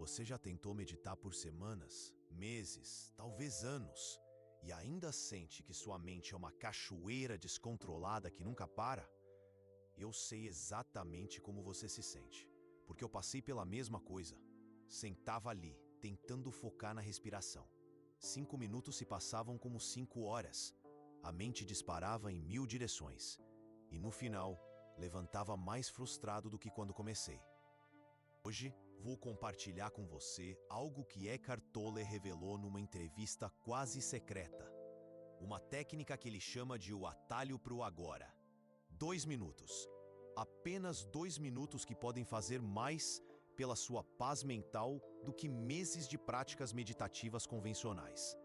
Você já tentou meditar por semanas, meses, talvez anos, e ainda sente que sua mente é uma cachoeira descontrolada que nunca para? Eu sei exatamente como você se sente, porque eu passei pela mesma coisa. Sentava ali, tentando focar na respiração. 5 minutos se passavam como 5 horas. A mente disparava em 1000 direções. E no final, levantava mais frustrado do que quando comecei. Hoje, vou compartilhar com você algo que Eckhart Tolle revelou numa entrevista quase secreta. Uma técnica que ele chama de o atalho para o agora. 2 minutos. Apenas 2 minutos que podem fazer mais pela sua paz mental do que meses de práticas meditativas convencionais.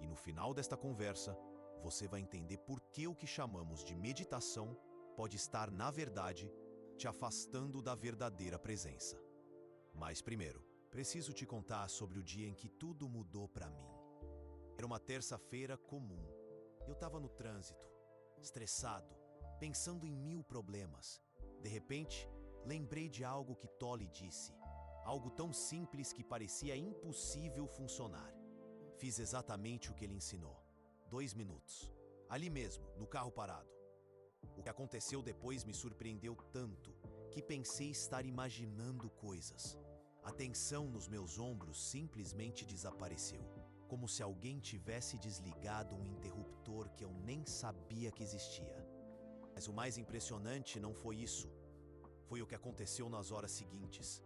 E no final desta conversa, você vai entender por que o que chamamos de meditação pode estar, na verdade, te afastando da verdadeira presença. Mas primeiro, preciso te contar sobre o dia em que tudo mudou para mim. Era uma terça-feira comum. Eu estava no trânsito, estressado, pensando em 1000 problemas. De repente, lembrei de algo que Tolle disse. Algo tão simples que parecia impossível funcionar. Fiz exatamente o que ele ensinou. 2 minutos. Ali mesmo, no carro parado. O que aconteceu depois me surpreendeu tanto que pensei estar imaginando coisas. A tensão nos meus ombros simplesmente desapareceu, como se alguém tivesse desligado um interruptor que eu nem sabia que existia. Mas o mais impressionante não foi isso. Foi o que aconteceu nas horas seguintes.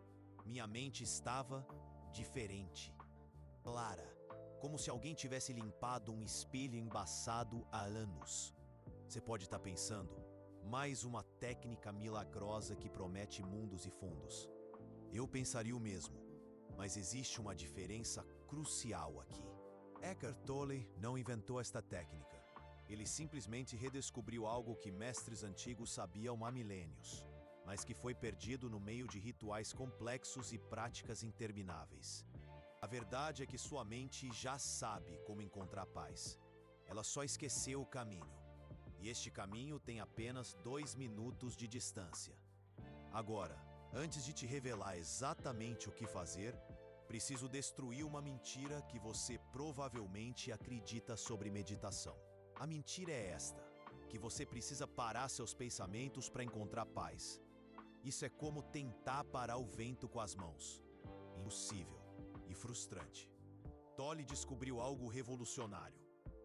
Minha mente estava diferente, clara, como se alguém tivesse limpado um espelho embaçado há anos. Você pode estar pensando, mais uma técnica milagrosa que promete mundos e fundos. Eu pensaria o mesmo, mas existe uma diferença crucial aqui. Eckhart Tolle não inventou esta técnica. Ele simplesmente redescobriu algo que mestres antigos sabiam há milênios, mas que foi perdido no meio de rituais complexos e práticas intermináveis. A verdade é que sua mente já sabe como encontrar paz. Ela só esqueceu o caminho. E este caminho tem apenas 2 minutos de distância. Agora, antes de te revelar exatamente o que fazer, preciso destruir uma mentira que você provavelmente acredita sobre meditação. A mentira é esta, que você precisa parar seus pensamentos para encontrar paz. Isso é como tentar parar o vento com as mãos. Impossível e frustrante. Tolle descobriu algo revolucionário.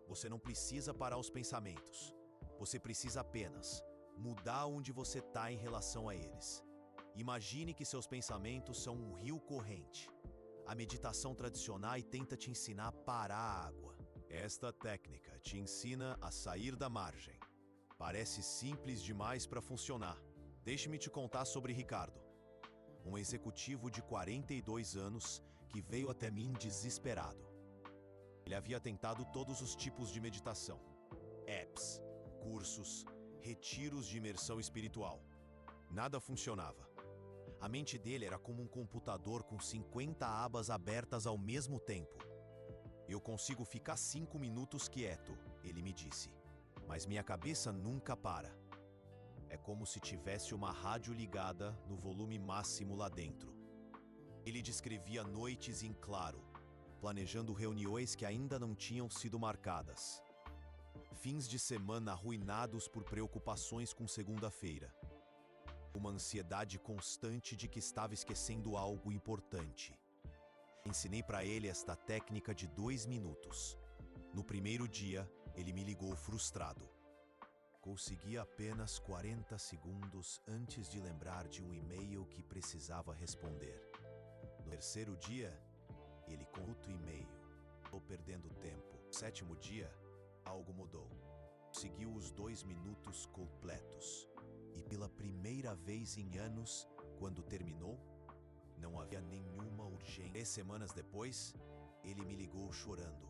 Você não precisa parar os pensamentos. Você precisa apenas mudar onde você está em relação a eles. Imagine que seus pensamentos são um rio corrente. A meditação tradicional tenta te ensinar a parar a água. Esta técnica te ensina a sair da margem. Parece simples demais para funcionar. Deixe-me te contar sobre Ricardo, um executivo de 42 anos que veio até mim desesperado. Ele havia tentado todos os tipos de meditação, apps, cursos, retiros de imersão espiritual. Nada funcionava. A mente dele era como um computador com 50 abas abertas ao mesmo tempo. Eu consigo ficar 5 minutos quieto, ele me disse, mas minha cabeça nunca para. É como se tivesse uma rádio ligada no volume máximo lá dentro. Ele descrevia noites em claro, planejando reuniões que ainda não tinham sido marcadas. Fins de semana arruinados por preocupações com segunda-feira. Uma ansiedade constante de que estava esquecendo algo importante. Ensinei para ele esta técnica de 2 minutos. No primeiro dia, ele me ligou frustrado. Consegui apenas 40 segundos antes de lembrar de um e-mail que precisava responder. No terceiro dia, ele com outro e-mail. Estou perdendo tempo. No 7º dia, algo mudou. Conseguiu os 2 minutos completos. E pela primeira vez em anos, quando terminou, não havia nenhuma urgência. 3 semanas depois, ele me ligou chorando.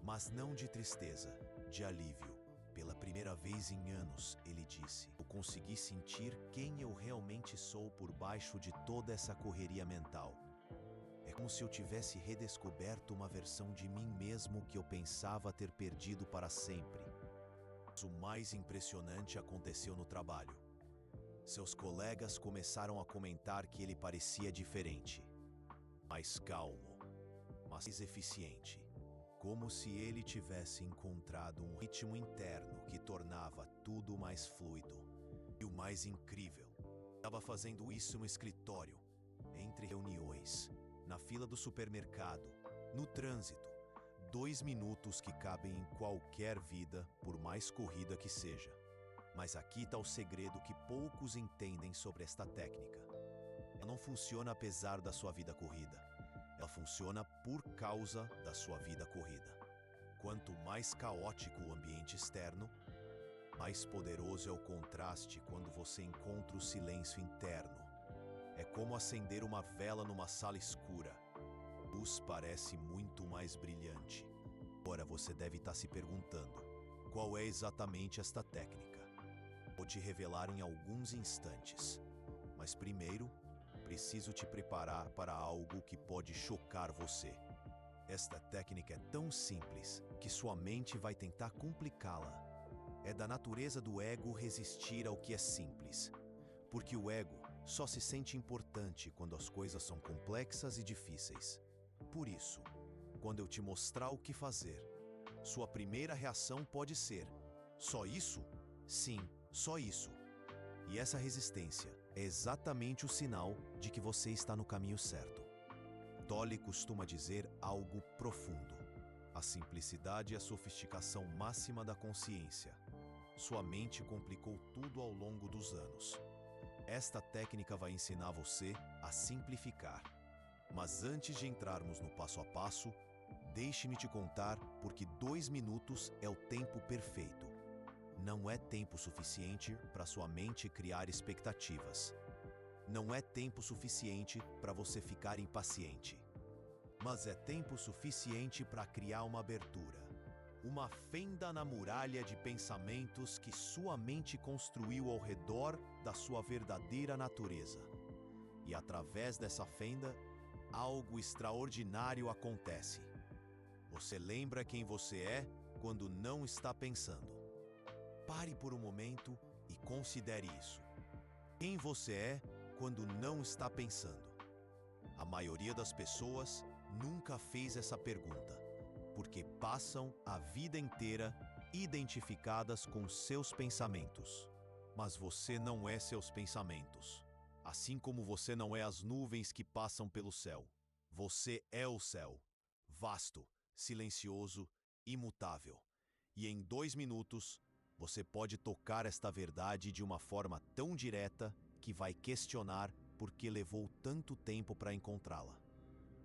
Mas não de tristeza, de alívio. Pela primeira vez em anos, ele disse, eu consegui sentir quem eu realmente sou por baixo de toda essa correria mental. É como se eu tivesse redescoberto uma versão de mim mesmo que eu pensava ter perdido para sempre. O mais impressionante aconteceu no trabalho. Seus colegas começaram a comentar que ele parecia diferente. mais calmo, mas mais eficiente. Como se ele tivesse encontrado um ritmo interno que tornava tudo mais fluido. E o mais incrível, estava fazendo isso no escritório, entre reuniões, na fila do supermercado, no trânsito. 2 minutos que cabem em qualquer vida, por mais corrida que seja. Mas aqui está o segredo que poucos entendem sobre esta técnica. Ela não funciona apesar da sua vida corrida. Ela funciona por causa da sua vida corrida. Quanto mais caótico o ambiente externo, mais poderoso é o contraste quando você encontra o silêncio interno. É como acender uma vela numa sala escura. A luz parece muito mais brilhante. Agora você deve estar se perguntando, qual é exatamente esta técnica? Vou te revelar em alguns instantes. Mas primeiro, preciso te preparar para algo que pode chocar você. Esta técnica é tão simples que sua mente vai tentar complicá-la. É da natureza do ego resistir ao que é simples, porque o ego só se sente importante quando as coisas são complexas e difíceis. Por isso, quando eu te mostrar o que fazer, sua primeira reação pode ser: só isso? Sim, só isso. E essa resistência é exatamente o sinal de que você está no caminho certo. Tolle costuma dizer algo profundo. A simplicidade é a sofisticação máxima da consciência. Sua mente complicou tudo ao longo dos anos. Esta técnica vai ensinar você a simplificar. Mas antes de entrarmos no passo a passo, deixe-me te contar porque 2 minutos é o tempo perfeito. Não é tempo suficiente para sua mente criar expectativas. Não é tempo suficiente para você ficar impaciente. Mas é tempo suficiente para criar uma abertura. Uma fenda na muralha de pensamentos que sua mente construiu ao redor da sua verdadeira natureza. E através dessa fenda, algo extraordinário acontece. Você lembra quem você é quando não está pensando. Pare por um momento e considere isso. Quem você é quando não está pensando? A maioria das pessoas nunca fez essa pergunta, porque passam a vida inteira identificadas com seus pensamentos. Mas você não é seus pensamentos. Assim como você não é as nuvens que passam pelo céu. Você é o céu, vasto, silencioso, imutável. E em 2 minutos, você pode tocar esta verdade de uma forma tão direta que vai questionar por que levou tanto tempo para encontrá-la.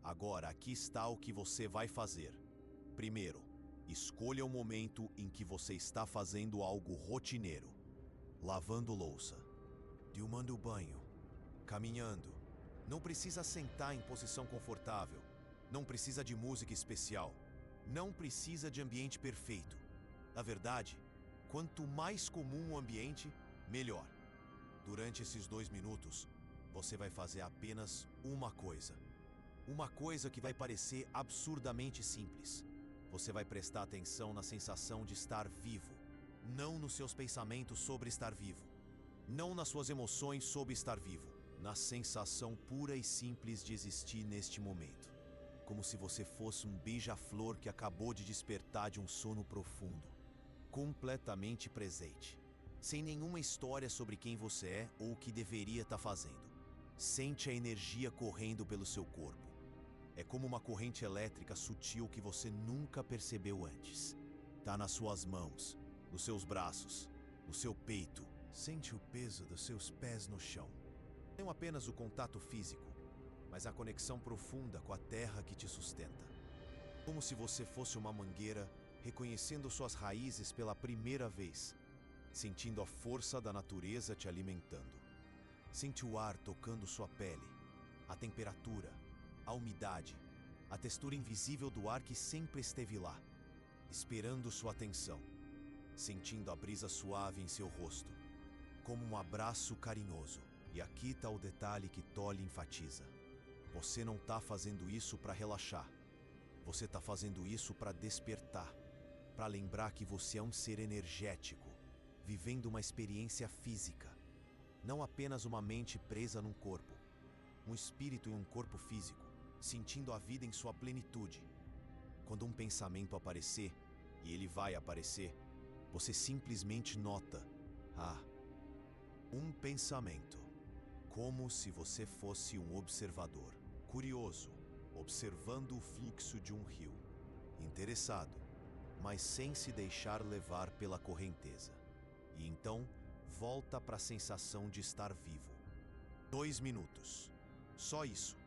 Agora, aqui está o que você vai fazer. Primeiro, escolha o momento em que você está fazendo algo rotineiro. Lavando louça, tomando banho, caminhando. Não precisa sentar em posição confortável. Não precisa de música especial. Não precisa de ambiente perfeito. Na verdade, quanto mais comum o ambiente, melhor. Durante esses 2 minutos, você vai fazer apenas uma coisa. Uma coisa que vai parecer absurdamente simples. Você vai prestar atenção na sensação de estar vivo, não nos seus pensamentos sobre estar vivo, não nas suas emoções sobre estar vivo, na sensação pura e simples de existir neste momento. Como se você fosse um beija-flor que acabou de despertar de um sono profundo. Completamente presente, sem nenhuma história sobre quem você é ou o que deveria estar fazendo. Sente a energia correndo pelo seu corpo. É como uma corrente elétrica sutil que você nunca percebeu antes. Tá nas suas mãos, nos seus braços, no seu peito. Sente o peso dos seus pés no chão. Não apenas o contato físico, mas a conexão profunda com a terra que te sustenta. Como se você fosse uma mangueira reconhecendo suas raízes pela primeira vez, sentindo a força da natureza te alimentando. Sente o ar tocando sua pele, a temperatura, a umidade, a textura invisível do ar que sempre esteve lá, esperando sua atenção, sentindo a brisa suave em seu rosto, como um abraço carinhoso. E aqui está o detalhe que Tolle enfatiza. Você não está fazendo isso para relaxar. Você está fazendo isso para despertar, para lembrar que você é um ser energético, vivendo uma experiência física. Não apenas uma mente presa num corpo, um espírito em um corpo físico. sentindo a vida em sua plenitude. Quando um pensamento aparecer, e ele vai aparecer, você simplesmente nota: um pensamento. Como se você fosse um observador, curioso, observando o fluxo de um rio. Interessado, mas sem se deixar levar pela correnteza. E então, volta para a sensação de estar vivo. 2 minutos. Só isso.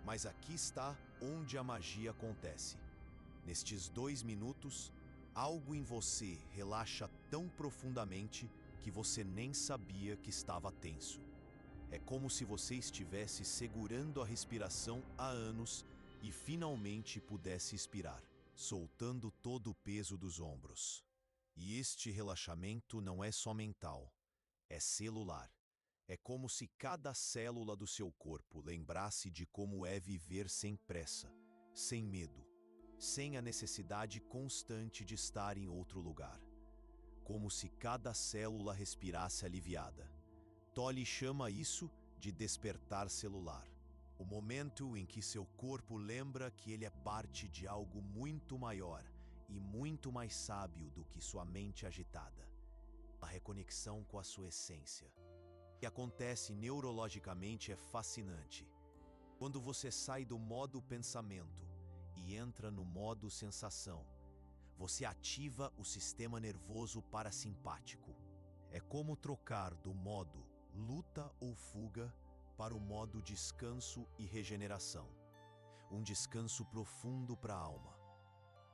Mas aqui está onde a magia acontece. Nestes 2 minutos, algo em você relaxa tão profundamente que você nem sabia que estava tenso. É como se você estivesse segurando a respiração há anos e finalmente pudesse expirar, soltando todo o peso dos ombros. E este relaxamento não é só mental, é celular. É como se cada célula do seu corpo lembrasse de como é viver sem pressa, sem medo, sem a necessidade constante de estar em outro lugar. Como se cada célula respirasse aliviada. Tolle chama isso de despertar celular. O momento em que seu corpo lembra que ele é parte de algo muito maior e muito mais sábio do que sua mente agitada. A reconexão com a sua essência. O que acontece neurologicamente é fascinante. Quando você sai do modo pensamento e entra no modo sensação, você ativa o sistema nervoso parasimpático. É como trocar do modo luta ou fuga para o modo descanso e regeneração. Um descanso profundo para a alma.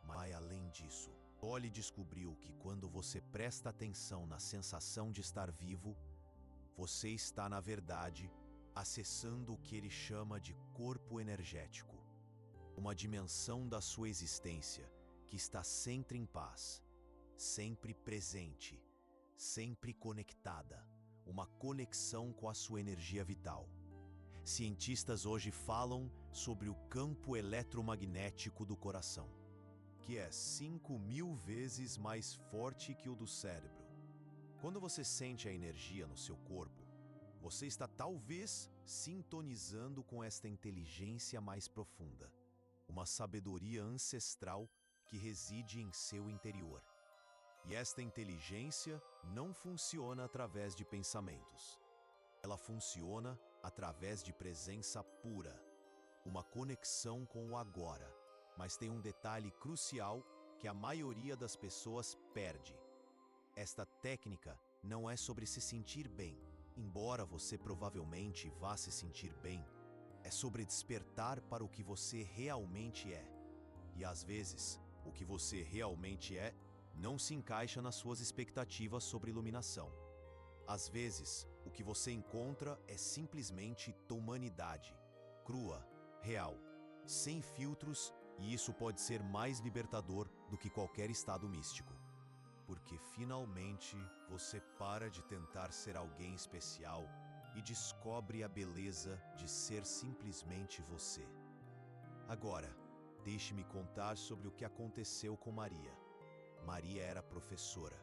Mas além disso, Tolle descobriu que quando você presta atenção na sensação de estar vivo, você está, na verdade, acessando o que ele chama de corpo energético. Uma dimensão da sua existência que está sempre em paz, sempre presente, sempre conectada. Uma conexão com a sua energia vital. Cientistas hoje falam sobre o campo eletromagnético do coração, que é 5.000 vezes mais forte que o do cérebro. Quando você sente a energia no seu corpo, você está talvez sintonizando com esta inteligência mais profunda, uma sabedoria ancestral que reside em seu interior. E esta inteligência não funciona através de pensamentos. Ela funciona através de presença pura, uma conexão com o agora. Mas tem um detalhe crucial que a maioria das pessoas perde. Esta técnica não é sobre se sentir bem, embora você provavelmente vá se sentir bem. É sobre despertar para o que você realmente é. E às vezes, o que você realmente é não se encaixa nas suas expectativas sobre iluminação. Às vezes, o que você encontra é simplesmente tua humanidade, crua, real, sem filtros, e isso pode ser mais libertador do que qualquer estado místico. Porque finalmente você para de tentar ser alguém especial e descobre a beleza de ser simplesmente você. Agora, deixe-me contar sobre o que aconteceu com Maria. Maria era professora,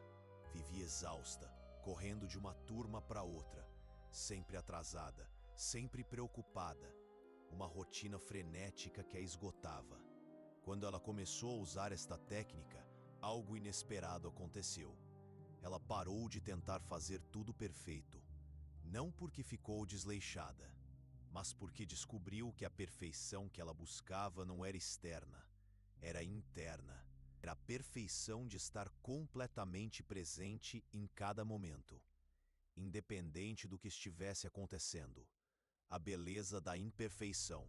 vivia exausta, correndo de uma turma para outra, sempre atrasada, sempre preocupada, uma rotina frenética que a esgotava. Quando ela começou a usar esta técnica, algo inesperado aconteceu. Ela parou de tentar fazer tudo perfeito, não porque ficou desleixada, mas porque descobriu que a perfeição que ela buscava não era externa, era interna. Era a perfeição de estar completamente presente em cada momento, independente do que estivesse acontecendo. A beleza da imperfeição.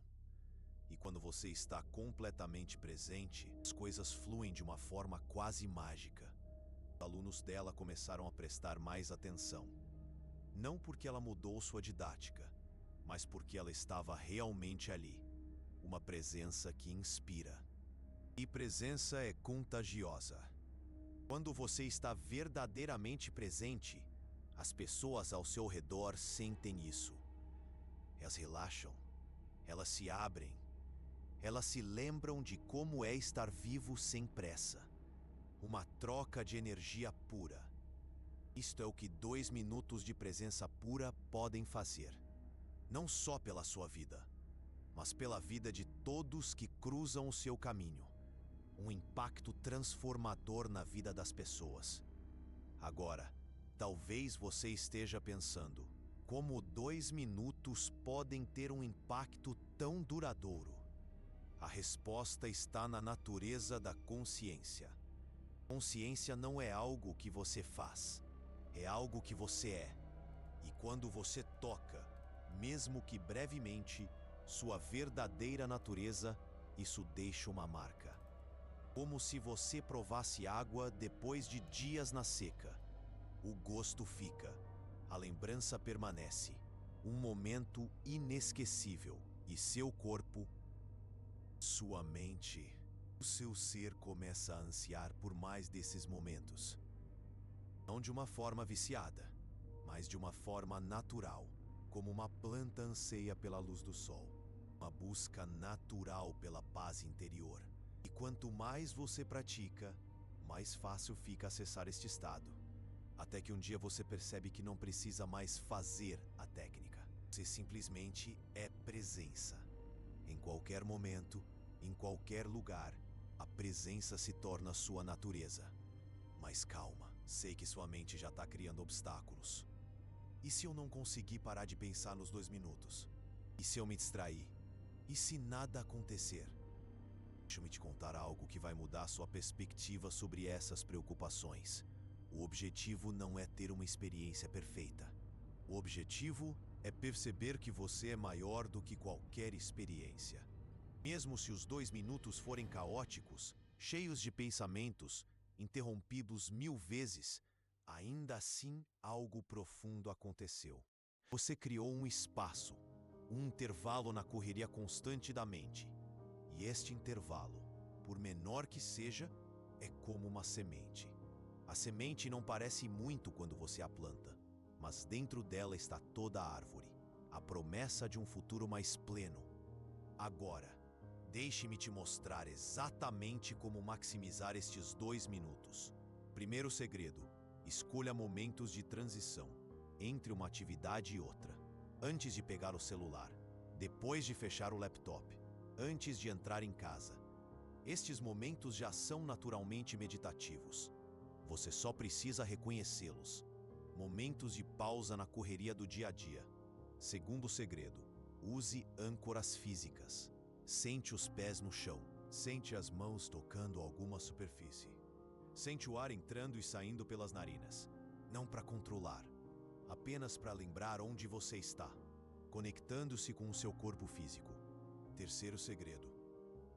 E quando você está completamente presente, as coisas fluem de uma forma quase mágica. Os alunos dela começaram a prestar mais atenção. Não porque ela mudou sua didática, mas porque ela estava realmente ali. Uma presença que inspira. E presença é contagiosa. Quando você está verdadeiramente presente, as pessoas ao seu redor sentem isso. Elas relaxam, elas se abrem, elas se lembram de como é estar vivo sem pressa. Uma troca de energia pura. Isto é o que 2 minutos de presença pura podem fazer. Não só pela sua vida, mas pela vida de todos que cruzam o seu caminho. Um impacto transformador na vida das pessoas. Agora, talvez você esteja pensando, como 2 minutos podem ter um impacto tão duradouro? A resposta está na natureza da consciência. Consciência não é algo que você faz, é algo que você é. E quando você toca, mesmo que brevemente, sua verdadeira natureza, isso deixa uma marca. Como se você provasse água depois de dias na seca. O gosto fica, a lembrança permanece, um momento inesquecível, e seu corpo, sua mente, o seu ser começa a ansiar por mais desses momentos. Não de uma forma viciada, mas de uma forma natural, como uma planta anseia pela luz do sol. Uma busca natural pela paz interior. E quanto mais você pratica, mais fácil fica acessar este estado. Até que um dia você percebe que não precisa mais fazer a técnica. Você simplesmente é presença. Em qualquer momento, em qualquer lugar, a presença se torna sua natureza. Mas calma, sei que sua mente já está criando obstáculos. E se eu não conseguir parar de pensar nos 2 minutos? E se eu me distrair? E se nada acontecer? Deixa-me te contar algo que vai mudar sua perspectiva sobre essas preocupações. O objetivo não é ter uma experiência perfeita. O objetivo é perceber que você é maior do que qualquer experiência. Mesmo se os 2 minutos forem caóticos, cheios de pensamentos, interrompidos 1000 vezes, ainda assim algo profundo aconteceu. Você criou um espaço, um intervalo na correria constante da mente. E este intervalo, por menor que seja, é como uma semente. A semente não parece muito quando você a planta, mas dentro dela está toda a árvore, a promessa de um futuro mais pleno. Agora, deixe-me te mostrar exatamente como maximizar estes 2 minutos. Primeiro segredo: escolha momentos de transição entre uma atividade e outra. Antes de pegar o celular, depois de fechar o laptop, antes de entrar em casa. Estes momentos já são naturalmente meditativos. Você só precisa reconhecê-los. Momentos de pausa na correria do dia a dia. Segundo segredo: use âncoras físicas. Sente os pés no chão. Sente as mãos tocando alguma superfície. Sente o ar entrando e saindo pelas narinas. Não para controlar, apenas para lembrar onde você está, conectando-se com o seu corpo físico. Terceiro segredo: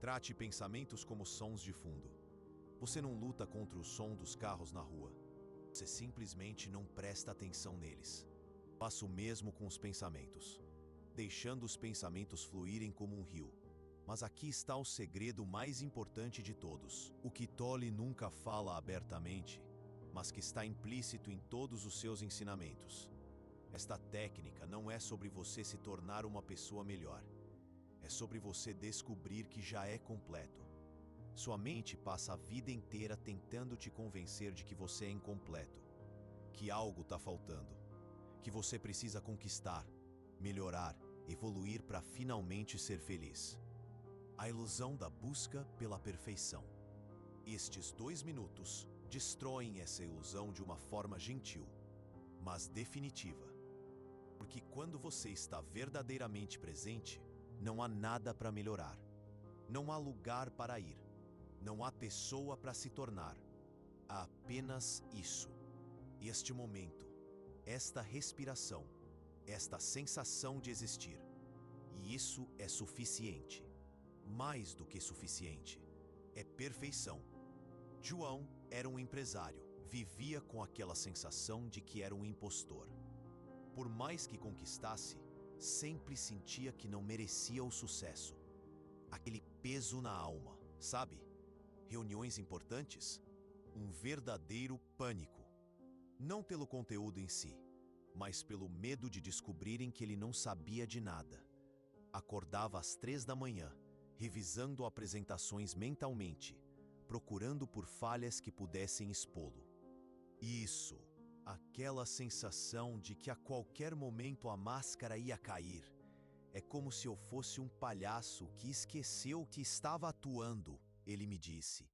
trate pensamentos como sons de fundo. Você não luta contra o som dos carros na rua. Você simplesmente não presta atenção neles. Faça o mesmo com os pensamentos, deixando os pensamentos fluírem como um rio. Mas aqui está o segredo mais importante de todos, o que Tolle nunca fala abertamente, mas que está implícito em todos os seus ensinamentos. Esta técnica não é sobre você se tornar uma pessoa melhor. É sobre você descobrir que já é completo. Sua mente passa a vida inteira tentando te convencer de que você é incompleto, que algo está faltando, que você precisa conquistar, melhorar, evoluir para finalmente ser feliz. A ilusão da busca pela perfeição. Estes 2 minutos destroem essa ilusão de uma forma gentil, mas definitiva. Porque quando você está verdadeiramente presente, não há nada para melhorar. Não há lugar para ir. Não há pessoa para se tornar. Há apenas isso. Este momento, esta respiração, esta sensação de existir. E isso é suficiente. Mais do que suficiente. É perfeição. João era um empresário. Vivia com aquela sensação de que era um impostor. Por mais que conquistasse, sempre sentia que não merecia o sucesso. Aquele peso na alma, sabe? Reuniões importantes? Um verdadeiro pânico. Não pelo conteúdo em si, mas pelo medo de descobrirem que ele não sabia de nada. Acordava às 3 da manhã, revisando apresentações mentalmente, procurando por falhas que pudessem expô-lo. Isso, aquela sensação de que a qualquer momento a máscara ia cair, É como se eu fosse um palhaço que esqueceu que estava atuando, ele me disse.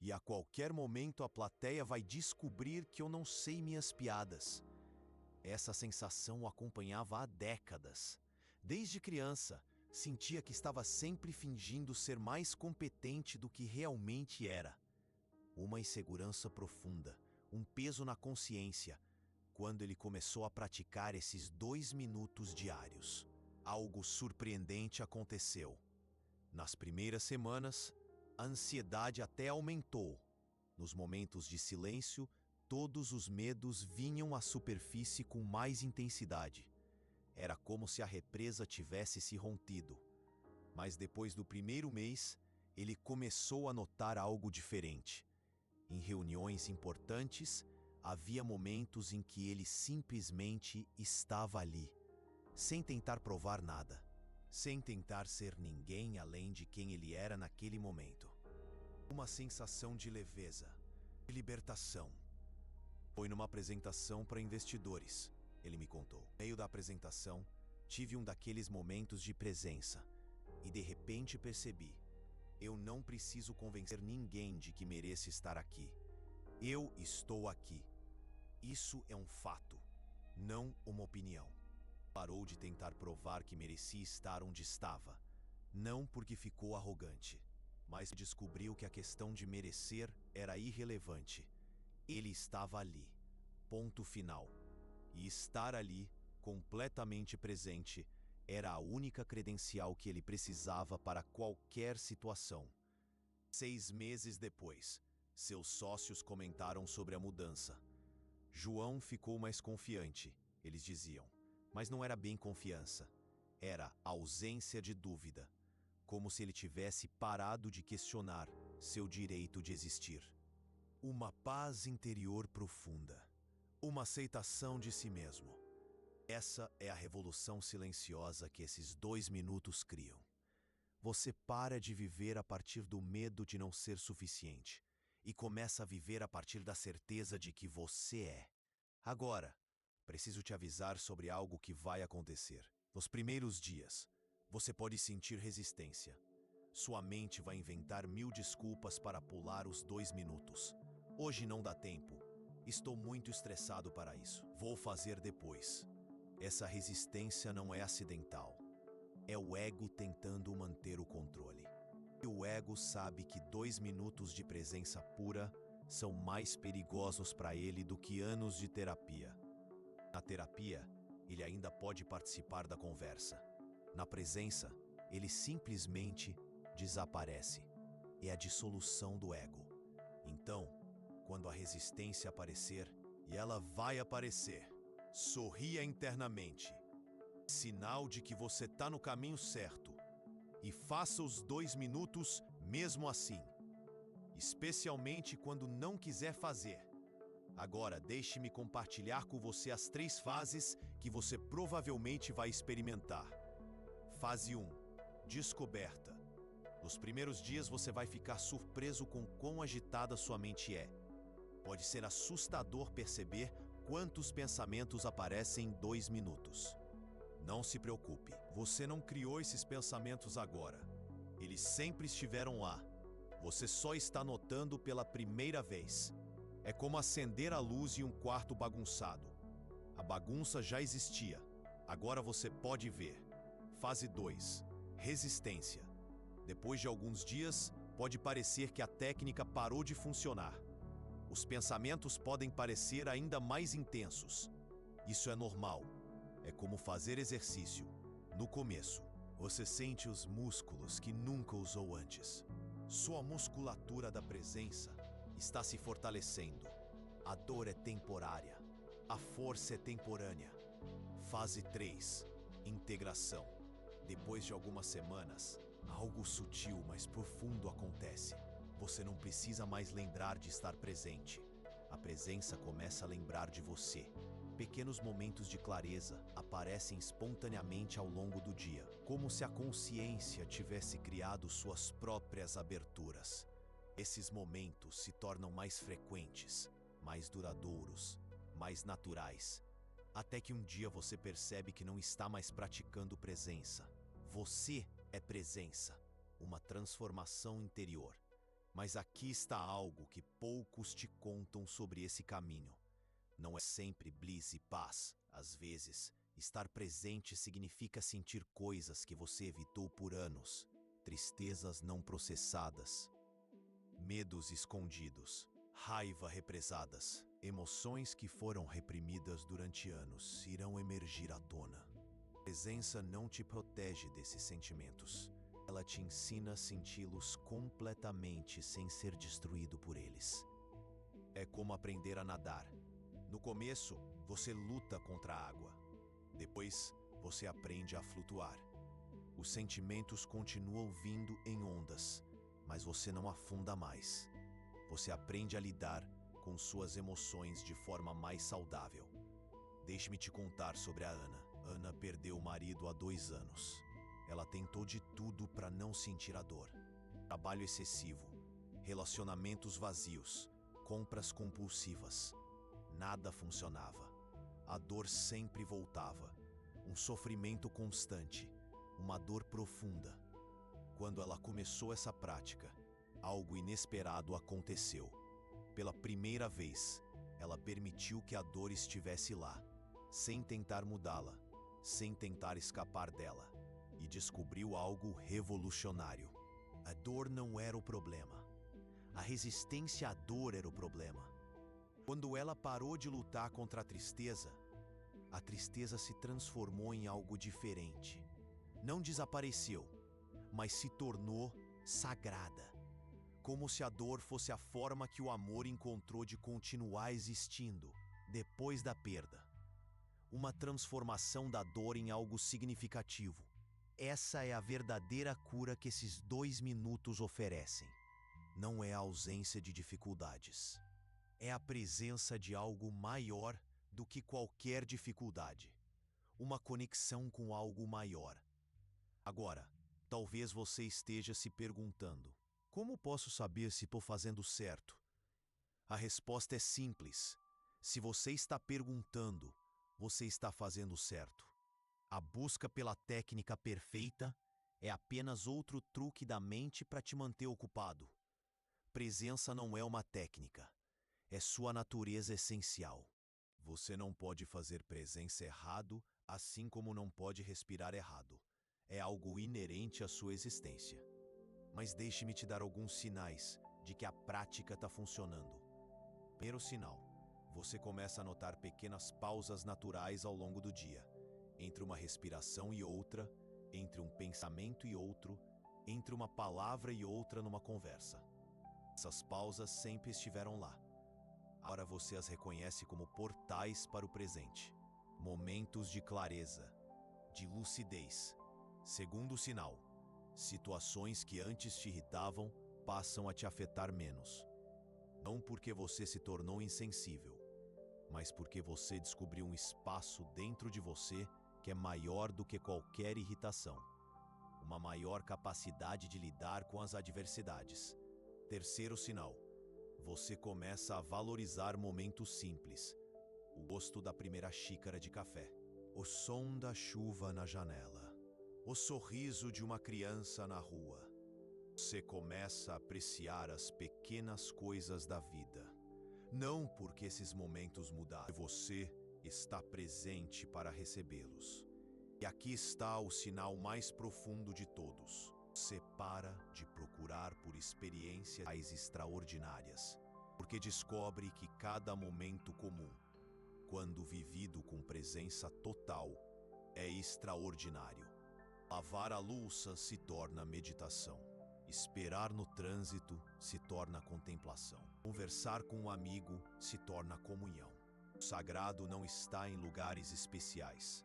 E a qualquer momento a plateia vai descobrir que eu não sei minhas piadas. Essa sensação o acompanhava há décadas. Desde criança, sentia que estava sempre fingindo ser mais competente do que realmente era. Uma insegurança profunda, um peso na consciência, quando ele começou a praticar esses 2 minutos diários. Algo surpreendente aconteceu. Nas primeiras semanas, a ansiedade até aumentou. Nos momentos de silêncio, todos os medos vinham à superfície com mais intensidade. Era como se a represa tivesse se rompido. Mas depois do primeiro mês, ele começou a notar algo diferente. Em reuniões importantes, havia momentos em que ele simplesmente estava ali, sem tentar provar nada, sem tentar ser ninguém além de quem ele era naquele momento. Uma sensação de leveza, de libertação. Foi numa apresentação para investidores, ele me contou. No meio da apresentação, tive um daqueles momentos de presença e de repente percebi: eu não preciso convencer ninguém de que mereça estar aqui. Eu estou aqui. Isso é um fato, não uma opinião. Parou de tentar provar que merecia estar onde estava, não porque ficou arrogante, mas descobriu que a questão de merecer era irrelevante. Ele estava ali, ponto final. E estar ali, completamente presente, era a única credencial que ele precisava para qualquer situação. 6 meses depois, seus sócios comentaram sobre a mudança. João ficou mais confiante, eles diziam. Mas não era bem confiança. Era ausência de dúvida. Como se ele tivesse parado de questionar seu direito de existir. Uma paz interior profunda. Uma aceitação de si mesmo. Essa é a revolução silenciosa que esses 2 minutos criam. Você para de viver a partir do medo de não ser suficiente e começa a viver a partir da certeza de que você é. Agora, preciso te avisar sobre algo que vai acontecer. Nos primeiros dias, você pode sentir resistência. Sua mente vai inventar 1000 desculpas para pular os 2 minutos. Hoje não dá tempo. Estou muito estressado para isso. Vou fazer depois. Essa resistência não é acidental. É o ego tentando manter o controle. E o ego sabe que 2 minutos de presença pura são mais perigosos para ele do que anos de terapia. Na terapia, ele ainda pode participar da conversa. Na presença, ele simplesmente desaparece. É a dissolução do ego. Então, quando a resistência aparecer, e ela vai aparecer, sorria internamente. Sinal de que você está no caminho certo. E faça os 2 minutos mesmo assim. Especialmente quando não quiser fazer. Agora, deixe-me compartilhar com você as 3 fases que você provavelmente vai experimentar. Fase 1. Descoberta. Nos primeiros dias você vai ficar surpreso com quão agitada sua mente é. Pode ser assustador perceber quantos pensamentos aparecem em 2 minutos. Não se preocupe, você não criou esses pensamentos agora. Eles sempre estiveram lá. Você só está notando pela primeira vez. É como acender a luz em um quarto bagunçado. A bagunça já existia. Agora você pode ver. Fase 2. Resistência. Depois de alguns dias, pode parecer que a técnica parou de funcionar. Os pensamentos podem parecer ainda mais intensos. Isso é normal. É como fazer exercício. No começo, você sente os músculos que nunca usou antes. Sua musculatura da presença está se fortalecendo. A dor é temporária. A força é temporânea. Fase 3. Integração. Depois de algumas semanas, algo sutil, mas profundo acontece. Você não precisa mais lembrar de estar presente. A presença começa a lembrar de você. Pequenos momentos de clareza aparecem espontaneamente ao longo do dia, como se a consciência tivesse criado suas próprias aberturas. Esses momentos se tornam mais frequentes, mais duradouros, mais naturais. Até que um dia você percebe que não está mais praticando presença. Você é presença, uma transformação interior. Mas aqui está algo que poucos te contam sobre esse caminho. Não é sempre bliss e paz. Às vezes, estar presente significa sentir coisas que você evitou por anos, tristezas não processadas, medos escondidos, raiva represadas, emoções que foram reprimidas durante anos irão emergir à tona. A presença não te protege desses sentimentos. Ela te ensina a senti-los completamente sem ser destruído por eles. É como aprender a nadar. No começo, você luta contra a água. Depois, você aprende a flutuar. Os sentimentos continuam vindo em ondas, mas você não afunda mais. Você aprende a lidar com suas emoções de forma mais saudável. Deixe-me te contar sobre a Ana. Ana perdeu o marido há 2 anos. Ela tentou de tudo para não sentir a dor. Trabalho excessivo, relacionamentos vazios, compras compulsivas. Nada funcionava. A dor sempre voltava. Um sofrimento constante, uma dor profunda. Quando ela começou essa prática, algo inesperado aconteceu. Pela primeira vez, ela permitiu que a dor estivesse lá, sem tentar mudá-la, sem tentar escapar dela, e descobriu algo revolucionário. A dor não era o problema. A resistência à dor era o problema. Quando ela parou de lutar contra a tristeza se transformou em algo diferente. Não desapareceu, mas se tornou sagrada. Como se a dor fosse a forma que o amor encontrou de continuar existindo depois da perda. Uma transformação da dor em algo significativo. Essa é a verdadeira cura que esses 2 minutos oferecem. Não é a ausência de dificuldades. É a presença de algo maior do que qualquer dificuldade. Uma conexão com algo maior. Agora, talvez você esteja se perguntando: como posso saber se estou fazendo certo? A resposta é simples. Se você está perguntando, você está fazendo certo. A busca pela técnica perfeita é apenas outro truque da mente para te manter ocupado. Presença não é uma técnica. É sua natureza essencial. Você não pode fazer presença errado, assim como não pode respirar errado. É algo inerente à sua existência. Mas deixe-me te dar alguns sinais de que a prática está funcionando. Primeiro sinal: você começa a notar pequenas pausas naturais ao longo do dia, entre uma respiração e outra, entre um pensamento e outro, entre uma palavra e outra numa conversa. Essas pausas sempre estiveram lá. Agora você as reconhece como portais para o presente. Momentos de clareza, de lucidez. Segundo sinal: situações que antes te irritavam passam a te afetar menos. Não porque você se tornou insensível, mas porque você descobriu um espaço dentro de você que é maior do que qualquer irritação. Uma maior capacidade de lidar com as adversidades. Terceiro sinal: você começa a valorizar momentos simples. O gosto da primeira xícara de café, o som da chuva na janela, o sorriso de uma criança na rua. Você começa a apreciar as pequenas coisas da vida. Não porque esses momentos mudaram, você está presente para recebê-los. E aqui está o sinal mais profundo de todos. Você para de procurar por experiências mais extraordinárias, porque descobre que cada momento comum, quando vivido com presença total, é extraordinário. Lavar a louça se torna meditação. Esperar no trânsito se torna contemplação. Conversar com um amigo se torna comunhão. O sagrado não está em lugares especiais.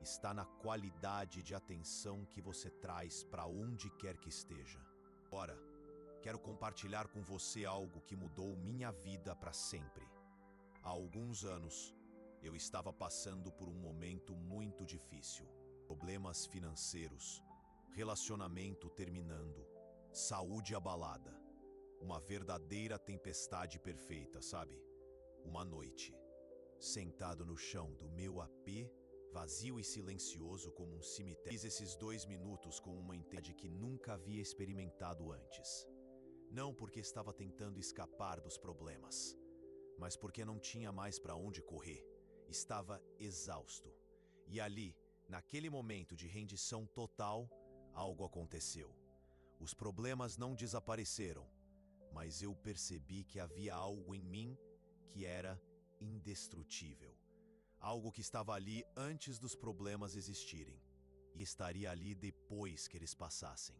Está na qualidade de atenção que você traz para onde quer que esteja. Agora, quero compartilhar com você algo que mudou minha vida para sempre. Há alguns anos, eu estava passando por um momento muito difícil. Problemas financeiros, relacionamento terminando, saúde abalada. Uma verdadeira tempestade perfeita, sabe? Uma noite, sentado no chão do meu AP, vazio e silencioso como um cemitério. Fiz esses 2 minutos com uma intensidade que nunca havia experimentado antes. Não porque estava tentando escapar dos problemas, mas porque não tinha mais para onde correr. Estava exausto. E ali, naquele momento de rendição total, algo aconteceu. Os problemas não desapareceram, mas eu percebi que havia algo em mim que era indestrutível. Algo que estava ali antes dos problemas existirem e estaria ali depois que eles passassem.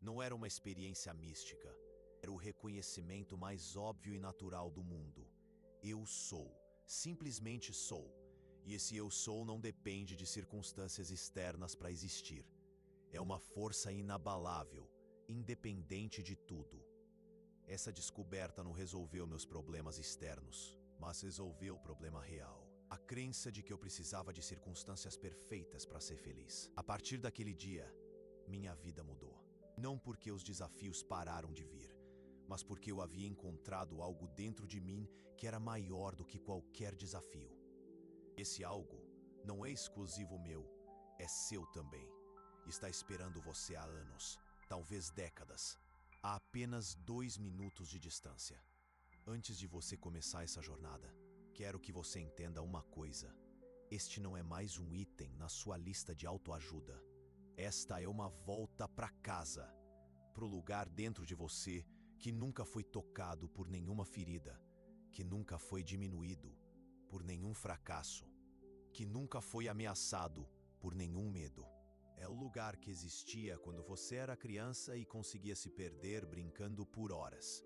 Não era uma experiência mística, era o reconhecimento mais óbvio e natural do mundo. Eu sou, simplesmente sou, e esse eu sou não depende de circunstâncias externas para existir. É uma força inabalável, independente de tudo. Essa descoberta não resolveu meus problemas externos, mas resolveu o problema real. A crença de que eu precisava de circunstâncias perfeitas para ser feliz. A partir daquele dia, minha vida mudou. Não porque os desafios pararam de vir, mas porque eu havia encontrado algo dentro de mim que era maior do que qualquer desafio. Esse algo não é exclusivo meu, é seu também. Está esperando você há anos, talvez décadas, a apenas 2 minutos de distância. Antes de você começar essa jornada, quero que você entenda uma coisa. Este não é mais um item na sua lista de autoajuda. Esta é uma volta para casa, para o lugar dentro de você que nunca foi tocado por nenhuma ferida, que nunca foi diminuído por nenhum fracasso, que nunca foi ameaçado por nenhum medo. É o lugar que existia quando você era criança e conseguia se perder brincando por horas,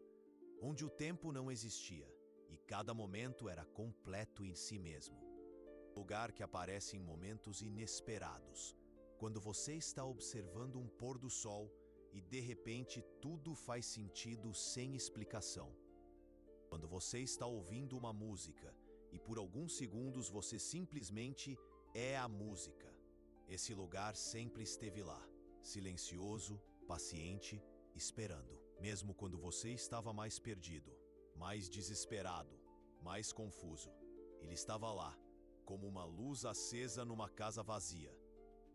onde o tempo não existia e cada momento era completo em si mesmo. Lugar que aparece em momentos inesperados, quando você está observando um pôr do sol e de repente tudo faz sentido sem explicação. Quando você está ouvindo uma música e por alguns segundos você simplesmente é a música. Esse lugar sempre esteve lá, silencioso, paciente, esperando. Mesmo quando você estava mais perdido, mais desesperado, mais confuso, ele estava lá, como uma luz acesa numa casa vazia,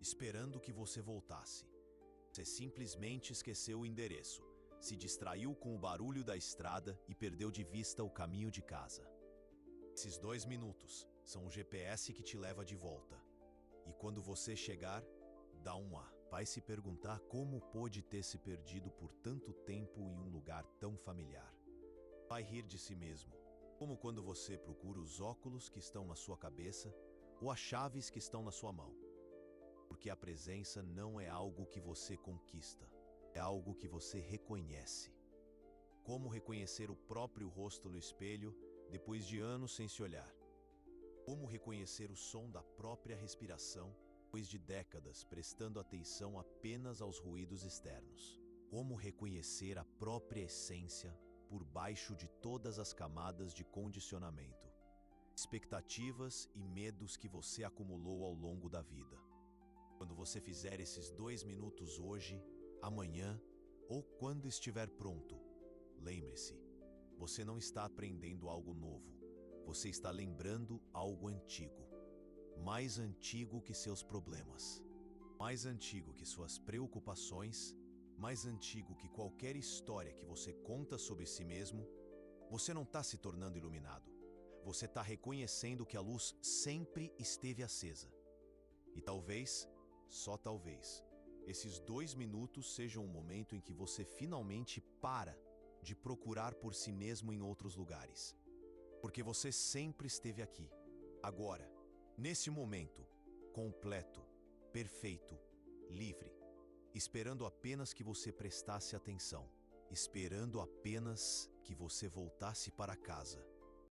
esperando que você voltasse. Você simplesmente esqueceu o endereço, se distraiu com o barulho da estrada e perdeu de vista o caminho de casa. Esses 2 minutos são o GPS que te leva de volta. E quando você chegar, dá um A. Vai se perguntar como pôde ter se perdido por tanto tempo em um lugar tão familiar. Vai rir de si mesmo, como quando você procura os óculos que estão na sua cabeça ou as chaves que estão na sua mão. Porque a presença não é algo que você conquista, é algo que você reconhece. Como reconhecer o próprio rosto no espelho depois de anos sem se olhar? Como reconhecer o som da própria respiração depois de décadas prestando atenção apenas aos ruídos externos? Como reconhecer a própria essência por baixo de todas as camadas de condicionamento, expectativas e medos que você acumulou ao longo da vida? Quando você fizer esses 2 minutos hoje, amanhã ou quando estiver pronto, lembre-se, você não está aprendendo algo novo. Você está lembrando algo antigo, mais antigo que seus problemas, mais antigo que suas preocupações, mais antigo que qualquer história que você conta sobre si mesmo. Você não está se tornando iluminado, você está reconhecendo que a luz sempre esteve acesa. E talvez, só talvez, esses 2 minutos sejam o momento em que você finalmente para de procurar por si mesmo em outros lugares. Porque você sempre esteve aqui, agora, nesse momento, completo, perfeito, livre, esperando apenas que você prestasse atenção, esperando apenas que você voltasse para casa.